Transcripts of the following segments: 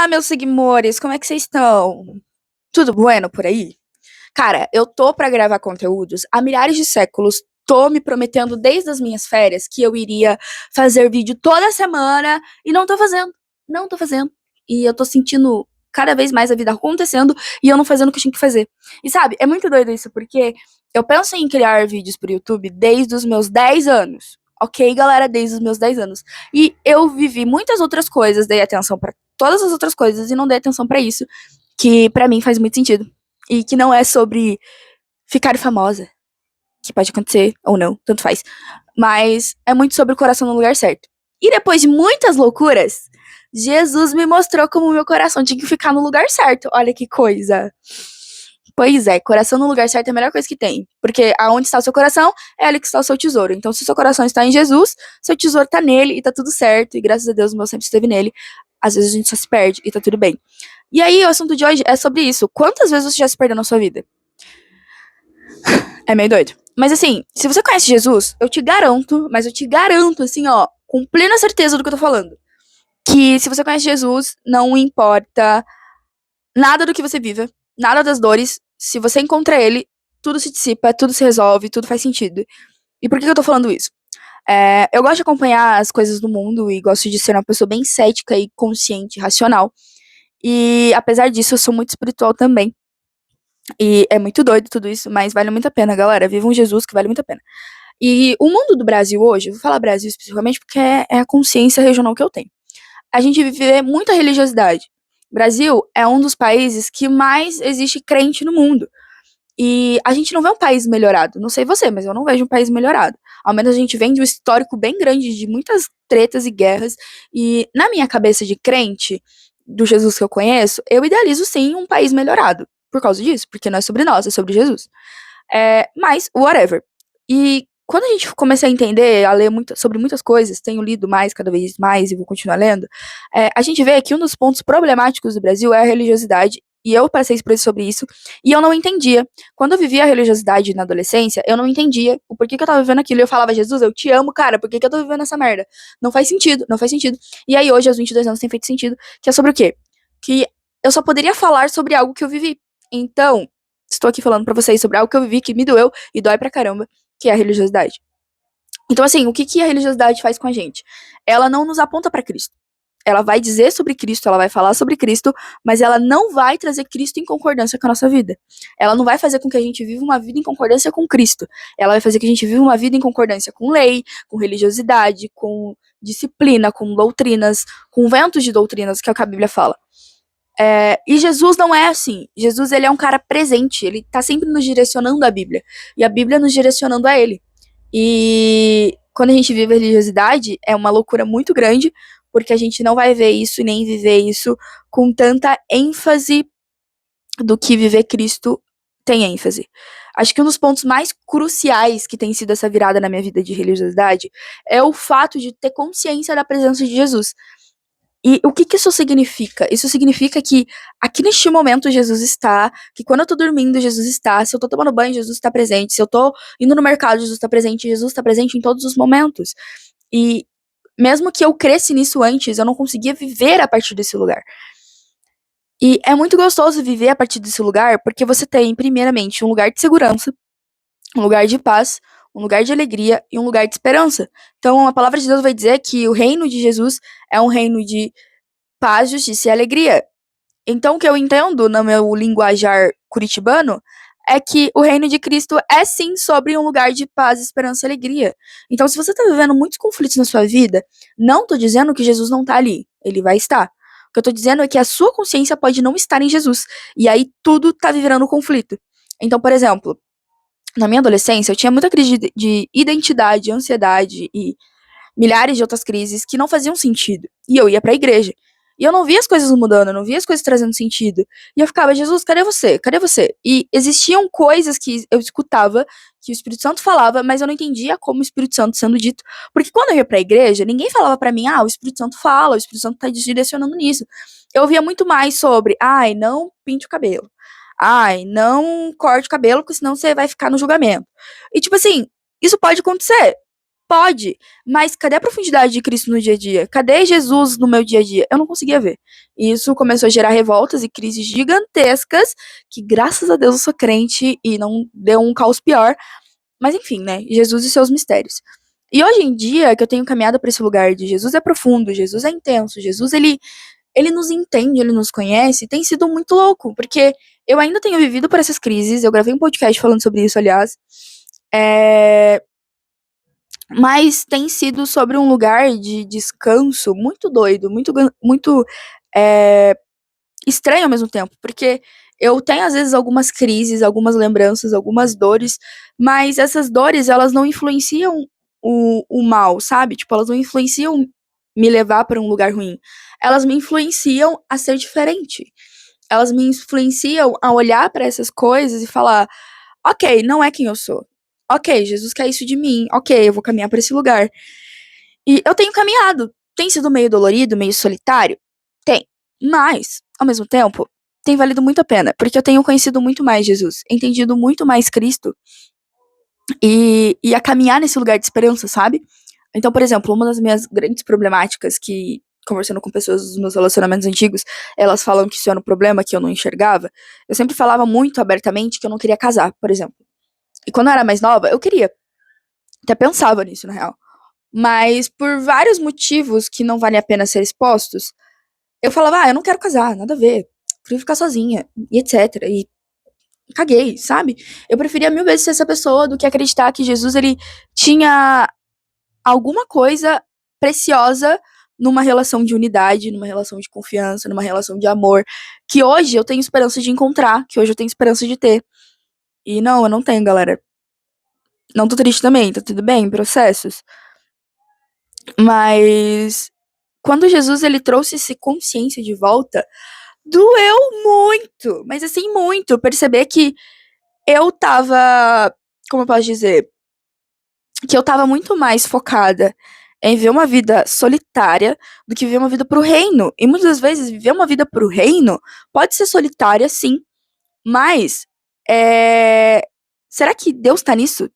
Olá, meus seguidores, como é que vocês estão? Tudo bueno por aí? Cara, eu tô pra gravar conteúdos há milhares de séculos. Tô me prometendo desde as minhas férias que eu iria fazer vídeo toda semana e não tô fazendo. Não tô fazendo. E eu tô sentindo cada vez mais a vida acontecendo e eu não fazendo o que eu tinha que fazer. E sabe, é muito doido isso, porque eu penso em criar vídeos pro YouTube desde os meus 10 anos. Ok, galera, desde os meus 10 anos. E eu vivi muitas outras coisas, dei atenção pra todas as outras coisas e não dei atenção pra isso, que pra mim faz muito sentido. E que não é sobre ficar famosa, que pode acontecer ou não, tanto faz. Mas é muito sobre o coração no lugar certo. E depois de muitas loucuras, Jesus me mostrou como o meu coração tinha que ficar no lugar certo. Olha que coisa. Pois é, coração no lugar certo é a melhor coisa que tem. Porque aonde está o seu coração, é ali que está o seu tesouro. Então, se o seu coração está em Jesus, seu tesouro está nele e tá tudo certo. E graças a Deus o meu sempre esteve nele. Às vezes a gente só se perde e tá tudo bem. E aí, o assunto de hoje é sobre isso. Quantas vezes você já se perdeu na sua vida? É meio doido. Mas assim, se você conhece Jesus, eu te garanto, mas eu te garanto, assim, ó, com plena certeza do que eu tô falando, que se você conhece Jesus, não importa nada do que você viva, nada das dores, se você encontra ele, tudo se dissipa, tudo se resolve, tudo faz sentido. E por que eu tô falando isso? Eu gosto de acompanhar as coisas do mundo e gosto de ser uma pessoa bem cética e consciente, racional. E apesar disso, eu sou muito espiritual também. E é muito doido tudo isso, mas vale muito a pena, galera. Viva um Jesus que vale muito a pena. E o mundo do Brasil hoje, vou falar Brasil especificamente porque é a consciência regional que eu tenho. A gente vive muita religiosidade. O Brasil é um dos países que mais existe crente no mundo. E a gente não vê um país melhorado. Não sei você, mas eu não vejo um país melhorado. Ao menos a gente vem de um histórico bem grande de muitas tretas e guerras. E na minha cabeça de crente, do Jesus que eu conheço, eu idealizo sim um país melhorado. Por causa disso, porque não é sobre nós, é sobre Jesus. Mas, whatever. E quando a gente começa a entender, a ler muito, sobre muitas coisas, tenho lido mais, cada vez mais, e vou continuar lendo, a gente vê que um dos pontos problemáticos do Brasil é a religiosidade, e eu passei por isso sobre isso, e eu não entendia. Quando eu vivia a religiosidade na adolescência, eu não entendia o porquê que eu tava vivendo aquilo. E eu falava, Jesus, eu te amo, cara, por que que eu tô vivendo essa merda? Não faz sentido, não faz sentido. E aí hoje, aos 22 anos, tem feito sentido, que é sobre o quê? Que eu só poderia falar sobre algo que eu vivi. Então, estou aqui falando pra vocês sobre algo que eu vivi, que me doeu e dói pra caramba, que é a religiosidade. Então, assim, o que que a religiosidade faz com a gente? Ela não nos aponta pra Cristo. Ela vai dizer sobre Cristo, ela vai falar sobre Cristo, mas ela não vai trazer Cristo em concordância com a nossa vida. Ela não vai fazer com que a gente viva uma vida em concordância com Cristo. Ela vai fazer que a gente viva uma vida em concordância com lei, com religiosidade, com disciplina, com doutrinas, com ventos de doutrinas, que é o que a Bíblia fala. E Jesus não é assim. Jesus, ele é um cara presente. Ele tá sempre nos direcionando à Bíblia. E a Bíblia nos direcionando a ele. E quando a gente vive a religiosidade, é uma loucura muito grande, porque a gente não vai ver isso e nem viver isso com tanta ênfase do que viver Cristo tem ênfase. Acho que um dos pontos mais cruciais que tem sido essa virada na minha vida de religiosidade é o fato de ter consciência da presença de Jesus. E o que que isso significa? Isso significa que aqui neste momento Jesus está, que quando eu tô dormindo, Jesus está, se eu tô tomando banho, Jesus está presente, se eu tô indo no mercado, Jesus está presente em todos os momentos. E mesmo que eu cresci nisso antes, eu não conseguia viver a partir desse lugar. E é muito gostoso viver a partir desse lugar, porque você tem, primeiramente, um lugar de segurança, um lugar de paz, um lugar de alegria e um lugar de esperança. Então, a palavra de Deus vai dizer que o reino de Jesus é um reino de paz, justiça e alegria. Então, o que eu entendo no meu linguajar curitibano é que o reino de Cristo é sim sobre um lugar de paz, esperança e alegria. Então, se você está vivendo muitos conflitos na sua vida, não tô dizendo que Jesus não está ali. Ele vai estar. O que eu tô dizendo é que a sua consciência pode não estar em Jesus. E aí tudo tá virando conflito. Então, por exemplo, na minha adolescência, eu tinha muita crise de identidade, ansiedade e milhares de outras crises que não faziam sentido. E eu ia pra igreja. E eu não via as coisas mudando, eu não via as coisas trazendo sentido. E eu ficava, Jesus, cadê você? Cadê você? E existiam coisas que eu escutava, que o Espírito Santo falava, mas eu não entendia como o Espírito Santo sendo dito. Porque quando eu ia pra igreja, ninguém falava pra mim, o Espírito Santo fala, o Espírito Santo tá direcionando nisso. Eu ouvia muito mais sobre, não pinte o cabelo. Ai, não corte o cabelo, porque senão você vai ficar no julgamento. E tipo assim, isso pode acontecer. Pode, mas cadê a profundidade de Cristo no dia a dia? Cadê Jesus no meu dia a dia? Eu não conseguia ver. E isso começou a gerar revoltas e crises gigantescas, que graças a Deus eu sou crente e não deu um caos pior. Mas enfim, né? Jesus e seus mistérios. E hoje em dia, que eu tenho caminhado para esse lugar de Jesus é profundo, Jesus é intenso, Jesus ele nos entende, ele nos conhece, tem sido muito louco, porque eu ainda tenho vivido por essas crises, eu gravei um podcast falando sobre isso, aliás, é, mas tem sido sobre um lugar de descanso muito doido, muito é, estranho ao mesmo tempo, porque eu tenho às vezes algumas crises, algumas lembranças, algumas dores, mas essas dores elas não influenciam o mal, sabe? Tipo, elas não influenciam me levar para um lugar ruim. Elas me influenciam a ser diferente. Elas me influenciam a olhar para essas coisas e falar: ok, não é quem eu sou. Ok, Jesus quer isso de mim. Ok, eu vou caminhar para esse lugar. E eu tenho caminhado. Tem sido meio dolorido, meio solitário? Tem. Mas, ao mesmo tempo, tem valido muito a pena, porque eu tenho conhecido muito mais Jesus, entendido muito mais Cristo e a caminhar nesse lugar de esperança, sabe? Então, por exemplo, uma das minhas grandes problemáticas que, conversando com pessoas dos meus relacionamentos antigos, elas falam que isso era um problema que eu não enxergava. Eu sempre falava muito abertamente que eu não queria casar, por exemplo. E quando eu era mais nova, eu queria. Até pensava nisso, na real. Mas por vários motivos que não valem a pena ser expostos, eu falava, eu não quero casar, nada a ver. Prefiro ficar sozinha, e etc. E caguei, sabe? Eu preferia mil vezes ser essa pessoa do que acreditar que Jesus, ele tinha alguma coisa preciosa numa relação de unidade, numa relação de confiança, numa relação de amor, que hoje eu tenho esperança de encontrar, que hoje eu tenho esperança de ter. E não, eu não tenho, galera. Não tô triste também, tá tudo bem, processos. Mas quando Jesus ele trouxe essa consciência de volta, doeu muito, mas assim, muito. Perceber que eu tava, como eu posso dizer, que eu tava muito mais focada em viver uma vida solitária do que viver uma vida pro reino. E muitas das vezes, viver uma vida pro reino pode ser solitária, sim, mas será que Deus tá nisso?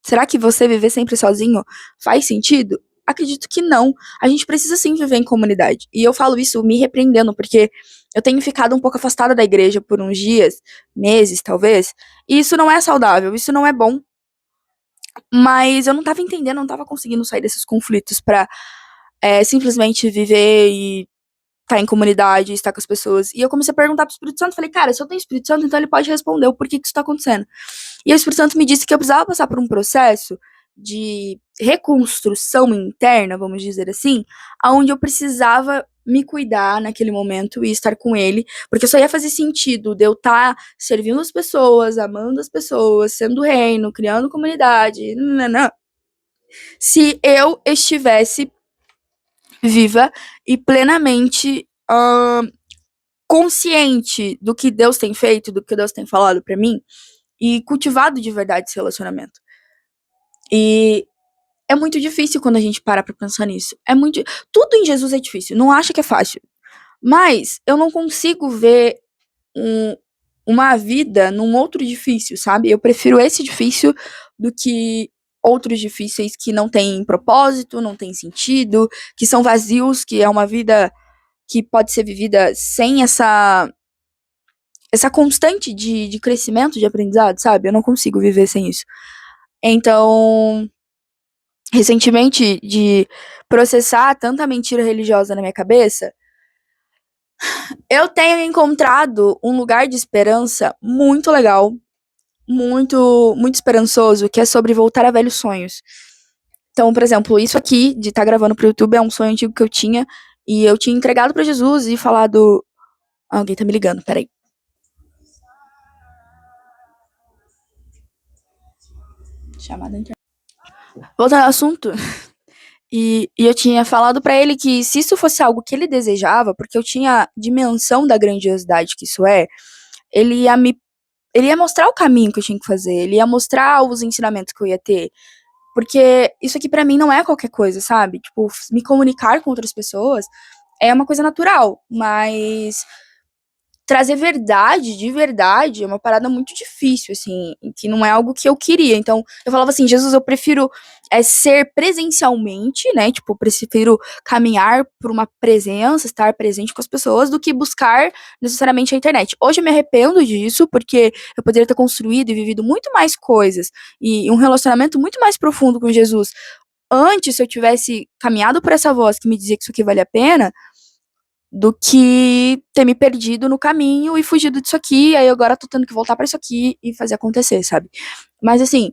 Será que você viver sempre sozinho faz sentido? Acredito que não. A gente precisa sim viver em comunidade. E eu falo isso me repreendendo, porque eu tenho ficado um pouco afastada da igreja por uns dias, meses, talvez. E isso não é saudável, isso não é bom. Mas eu não tava entendendo, não tava conseguindo sair desses conflitos pra simplesmente viver e estar em comunidade, estar com as pessoas. E eu comecei a perguntar pro Espírito Santo, falei, cara, se eu tenho Espírito Santo, então ele pode responder o porquê que isso tá acontecendo. E o Espírito Santo me disse que eu precisava passar por um processo de reconstrução interna, vamos dizer assim, aonde eu precisava me cuidar naquele momento e estar com ele, porque só ia fazer sentido de eu estar servindo as pessoas, amando as pessoas, sendo reino, criando comunidade, nananã, se eu estivesse viva e plenamente consciente do que Deus tem feito, do que Deus tem falado pra mim e cultivado de verdade esse relacionamento. E é muito difícil quando a gente para pra pensar nisso. É muito. Tudo em Jesus é difícil. Não acha que é fácil. Mas eu não consigo ver um- uma vida num outro difícil, sabe? Eu prefiro esse difícil do que outros difíceis que não têm propósito, não têm sentido, que são vazios, que é uma vida que pode ser vivida sem essa constante de crescimento, de aprendizado, sabe? Eu não consigo viver sem isso. Então, recentemente, de processar tanta mentira religiosa na minha cabeça, eu tenho encontrado um lugar de esperança muito legal, muito esperançoso, que é sobre voltar a velhos sonhos. Então, por exemplo, isso aqui de estar gravando pro YouTube é um sonho antigo que eu tinha, e eu tinha entregado pra Jesus e falado. Alguém tá me ligando, peraí. Chamada internet. Voltando ao assunto, e eu tinha falado pra ele que se isso fosse algo que ele desejava, porque eu tinha dimensão da grandiosidade que isso é, ele ia me. Ele ia mostrar o caminho que eu tinha que fazer, ele ia mostrar os ensinamentos que eu ia ter. Porque isso aqui pra mim não é qualquer coisa, sabe? Tipo, me comunicar com outras pessoas é uma coisa natural, mas trazer verdade, de verdade, é uma parada muito difícil, assim, que não é algo que eu queria. Então, eu falava assim, Jesus, eu prefiro ser presencialmente, né? Tipo, eu prefiro caminhar por uma presença, estar presente com as pessoas, do que buscar necessariamente a internet. Hoje eu me arrependo disso, porque eu poderia ter construído e vivido muito mais coisas e um relacionamento muito mais profundo com Jesus antes, se eu tivesse caminhado por essa voz que me dizia que isso aqui vale a pena, do que ter me perdido no caminho e fugido disso aqui, aí agora tô tendo que voltar pra isso aqui e fazer acontecer, sabe? Mas assim,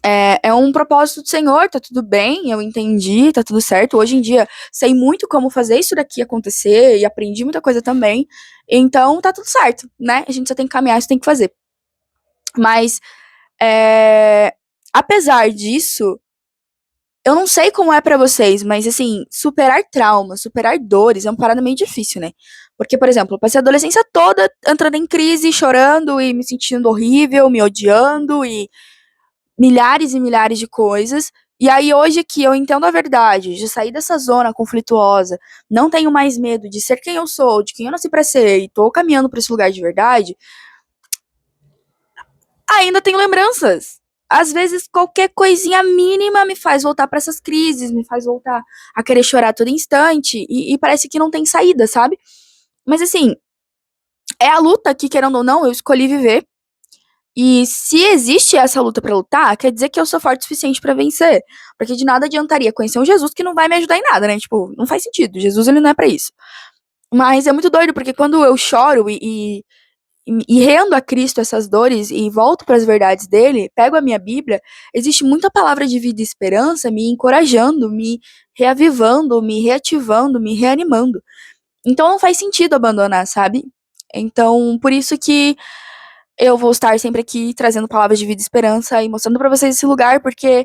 é um propósito do Senhor, tá tudo bem, eu entendi, tá tudo certo. Hoje em dia, sei muito como fazer isso daqui acontecer e aprendi muita coisa também. Então, tá tudo certo, né? A gente só tem que caminhar, isso tem que fazer. Mas, apesar disso, eu não sei como é pra vocês, mas assim, superar traumas, superar dores é uma parada meio difícil, né? Porque, por exemplo, eu passei a adolescência toda entrando em crise, chorando e me sentindo horrível, me odiando e milhares e milhares de coisas. E aí, hoje que eu entendo a verdade, de sair dessa zona conflituosa, não tenho mais medo de ser quem eu sou, de quem eu nasci pra ser, e tô caminhando pra esse lugar de verdade, ainda tenho lembranças. Às vezes, qualquer coisinha mínima me faz voltar pra essas crises, me faz voltar a querer chorar a todo instante, e parece que não tem saída, sabe? Mas assim, é a luta que, querendo ou não, eu escolhi viver. E se existe essa luta pra lutar, quer dizer que eu sou forte o suficiente pra vencer. Porque de nada adiantaria conhecer um Jesus que não vai me ajudar em nada, né? Tipo, não faz sentido. Jesus, ele não é pra isso. Mas é muito doido, porque quando eu choro e rendo a Cristo essas dores e volto para as verdades dele, pego a minha Bíblia, existe muita palavra de vida e esperança me encorajando, me reavivando, me reativando, me reanimando. Então não faz sentido abandonar, sabe? Então, por isso que eu vou estar sempre aqui trazendo palavras de vida e esperança e mostrando pra vocês esse lugar, porque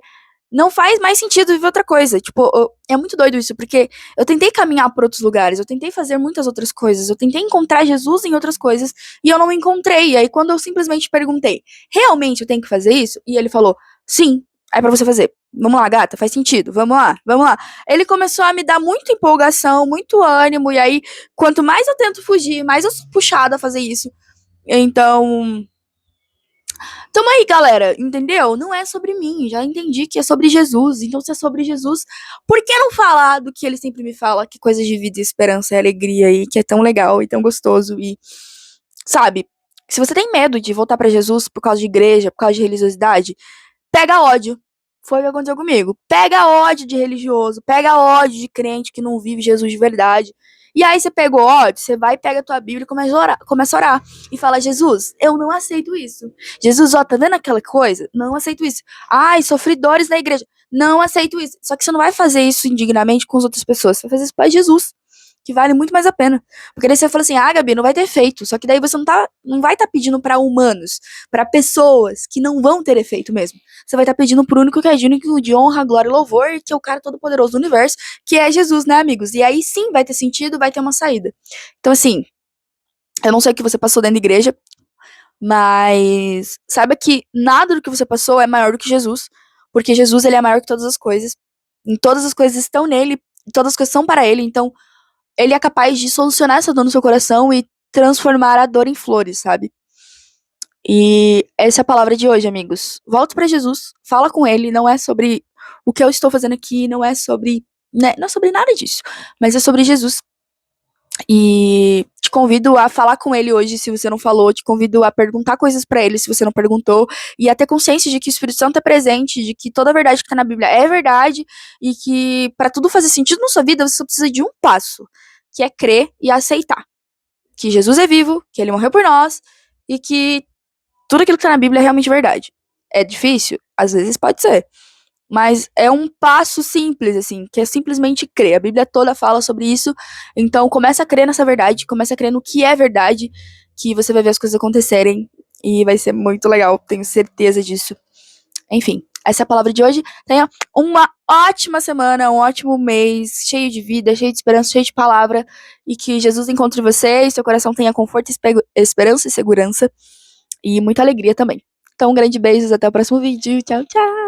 não faz mais sentido viver outra coisa. Tipo, é muito doido isso, porque eu tentei caminhar por outros lugares, eu tentei fazer muitas outras coisas, eu tentei encontrar Jesus em outras coisas e eu não encontrei. E aí, quando eu simplesmente perguntei, realmente eu tenho que fazer isso? E ele falou, sim, é pra você fazer. Vamos lá, gata, faz sentido. Vamos lá, vamos lá. Ele começou a me dar muita empolgação, muito ânimo, e aí, quanto mais eu tento fugir, mais eu sou puxada a fazer isso. Então, tamo aí, galera, entendeu? Não é sobre mim, já entendi que é sobre Jesus. Então, se é sobre Jesus, por que não falar do que ele sempre me fala, que coisas de vida, esperança e alegria e que é tão legal e tão gostoso e, sabe? Se você tem medo de voltar pra Jesus por causa de igreja, por causa de religiosidade, pega ódio. Foi o que aconteceu comigo. Pega ódio de religioso, pega ódio de crente que não vive Jesus de verdade. E aí você pegou ódio, você vai, pega a tua Bíblia e começa a orar. E fala, Jesus, eu não aceito isso. Jesus, ó, tá vendo aquela coisa? Não aceito isso. Ai, sofri dores na igreja. Não aceito isso. Só que você não vai fazer isso indignamente com as outras pessoas. Você vai fazer isso pra Jesus, que vale muito mais a pena. Porque daí você fala assim, Gabi, não vai ter efeito. Só que daí você não vai estar pedindo pra humanos, pra pessoas que não vão ter efeito mesmo. Você vai estar pedindo pro único que é digno de honra, glória e louvor, que é o cara todo poderoso do universo, que é Jesus, né, amigos? E aí sim vai ter sentido, vai ter uma saída. Então, assim, eu não sei o que você passou dentro da igreja, mas saiba que nada do que você passou é maior do que Jesus, porque Jesus, ele é maior que todas as coisas. E todas as coisas estão nele, todas as coisas são para ele, então ele é capaz de solucionar essa dor no seu coração e transformar a dor em flores, sabe? E essa é a palavra de hoje, amigos. Volta pra Jesus, fala com ele, não é sobre o que eu estou fazendo aqui, não é sobre, né, não é sobre nada disso, mas é sobre Jesus. E te convido a falar com ele hoje, se você não falou, te convido a perguntar coisas pra ele, se você não perguntou, e a ter consciência de que o Espírito Santo é presente, de que toda a verdade que tá na Bíblia é verdade, e que pra tudo fazer sentido na sua vida, você só precisa de um passo, que é crer e aceitar que Jesus é vivo, que ele morreu por nós, e que tudo aquilo que tá na Bíblia é realmente verdade. É difícil? Às vezes pode ser. Mas é um passo simples, assim, que é simplesmente crer. A Bíblia toda fala sobre isso. Então, começa a crer nessa verdade, começa a crer no que é verdade, que você vai ver as coisas acontecerem. E vai ser muito legal, tenho certeza disso. Enfim, essa é a palavra de hoje. Tenha uma ótima semana, um ótimo mês, cheio de vida, cheio de esperança, cheio de palavra. E que Jesus encontre você e seu coração tenha conforto, esperança e segurança. E muita alegria também. Então, um grande beijo, até o próximo vídeo. Tchau, tchau!